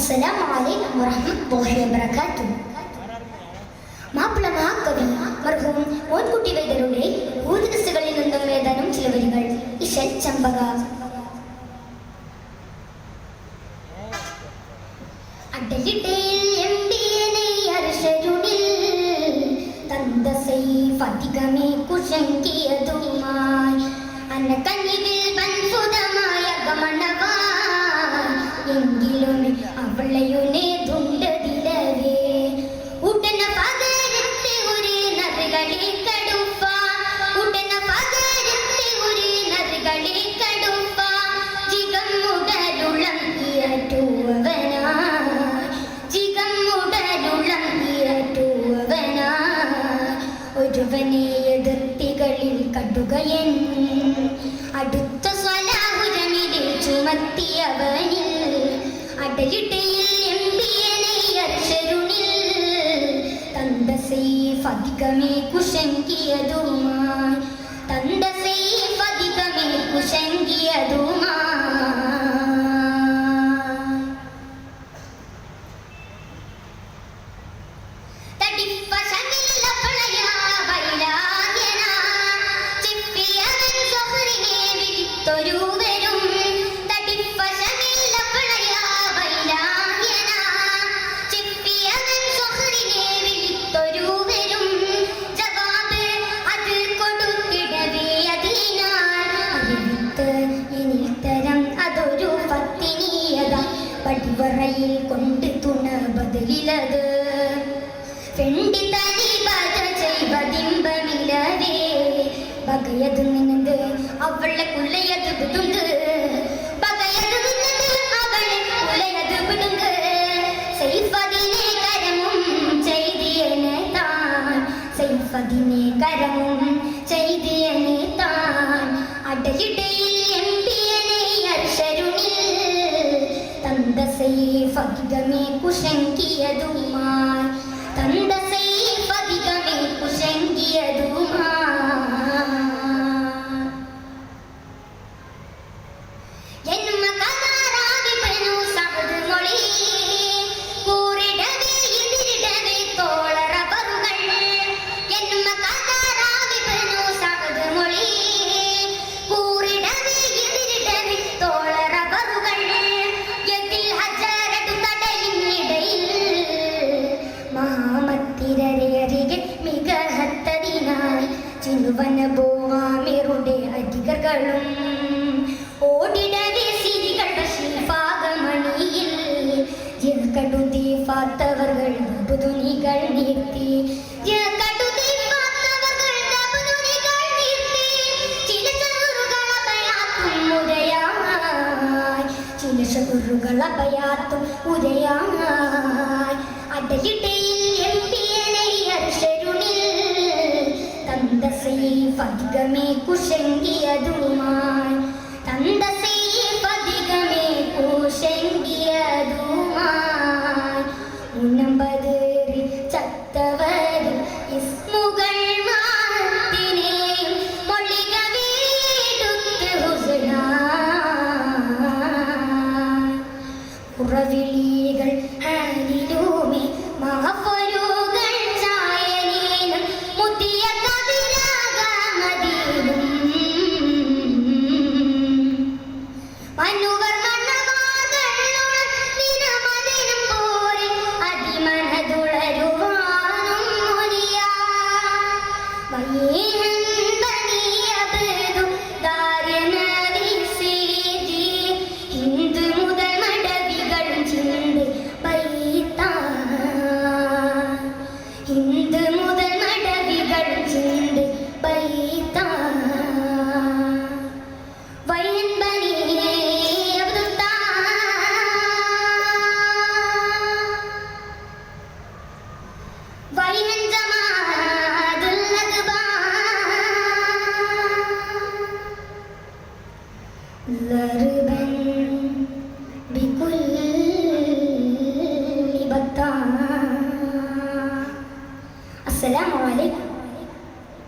അസ്സലാമു അലൈക്കും വറഹ്മത്തുള്ളാഹി വബറകാതുഹു. മാപ്പിള മഹാകവി മർഹൂം മോൻകുട്ടി വൈദ്യരുടെ ഭൂതകസുകളിൽ നിന്നും ഏതാനും ചില വരികൾ. ഇശൽ ചമ്പക. അടലിടയിൽ എംബിയനെ അർശരുണിൽ തന്ത സൈഫധികമേ കുശങ്കിയതുമായി അന്നകനിവിൽ വൻസുതമായ ഗമനവാ എങ്കിലും അവളയുനെ ധുണ്ടതിലവേ ഉടന പകരത്തെ ഒരു നറുകളെ കടുപ്പ ഉടന പകരത്തെ ഒരു നറുകളെ കടുപ്പ ജിഗം ഉടലുളം ഇയറ്റുവനാ ജിഗം ഉടലുളം ഇയറ്റുവനാ ഒരുവനെ എതിർത്തികളിൽ കടുകയൻ അടുത്ത സ്വലാഹുരമിലെ ചുമത്തിയവനിൽ അടലിടയിൽ എംബിയനെ അർശരുണിൽ തന്ത സൈഫധികമേ കുശങ്കിയതുമായി തന്ത സൈഫധികമേ കുശങ്കിയതുമായി പടിവറയിൽ കൊണ്ട് തുണ ബദലിലത് പെണ്ടി തനി ബദ ചെയ്വതിമ്പമില്ലവേ ബകയത് നിന്നത് അവളെ കുലയത് വിടുണ്ട് ബകയത് നിന്നത് അവളെ കുലയത് വിടുണ്ട് സൈഫദിനെ കരമും ചെയ്തിയനെ താൻ സൈഫദിനെ കരമും ചെയ്തിയനെ താൻ അടലിടയിൽ എംബിയനെ അർശരുണിൽ തന്ത സൈഫധികമേ കുശങ്കിയതുമായി തന്ത സൈഫധികമേ കുശങ്കിയതുമായി എന്നുമ കഥാരാവി പെണ്ണു സഹദ് മൊഴി കൂറിടവേ ഇതിരിടവേ തോളറബറുകൾ എന്നുമ കഥാരാവി പെണ്ണു സഹദ് മൊഴി കൂറിടവേ ഇതിരിടവേ തോളറബറുകൾ മഹാമത്തിരറിയറികെ മികഹത്തതിനായി ചിനുവനബോവാമിറുടെ അധികകളും ഓടിടവേ സിരികൾ ശിൽപാകമണിയിൽ ജകടുതി ഫാത്തവർകൾ നബുദുനികൾ നീർത്തി ജകടുതി ഫാത്തവർകൾ നബുദുനികൾ നീർത്തി ചില ശറുകൾ അഭയാത്തും ഉദയായി ചില ശറുകൾ അഭയാത്തും ഉദയായി അടലിടയിൽ എംബിയനെ അർശരുണിൽ തന്ത സൈഫധികമേ കുശങ്കിയതുമായി തന്ത സൈഫധികമേ കുശങ്കിയതുമായി ഉന്നമ്പതേറി ചത്തവരും ഇസ്മുകൾ മാത്തിനെയും മൊഴിക വീടുത്ത് ഹുസ്നായി ഉറവിളികൾ ഹാലിലൂമി മഹഫലുകൾ ചായനീനും മുത്തിയ കവിരാഗമതിലും മനുവർ മണ്ണവാദങ്ങളും നിനമതിനും പോരെ അതിമനതുളരുവാനും മുനിയാ വയ്യേഹൻ ബനിയബദു ദാരനവിസേജി ഹിന്ദു മുതൽ മടവികളും ചിന്ത് ബൈത്താ ഹിന്ദു മുതൽ മടവികളും ചിന്ത് ബൈത്താ വയ്യൻ ബനി അബ്ദുത്താ വയ്യൻ ജമാഅത്തുൽ അദ്ബാ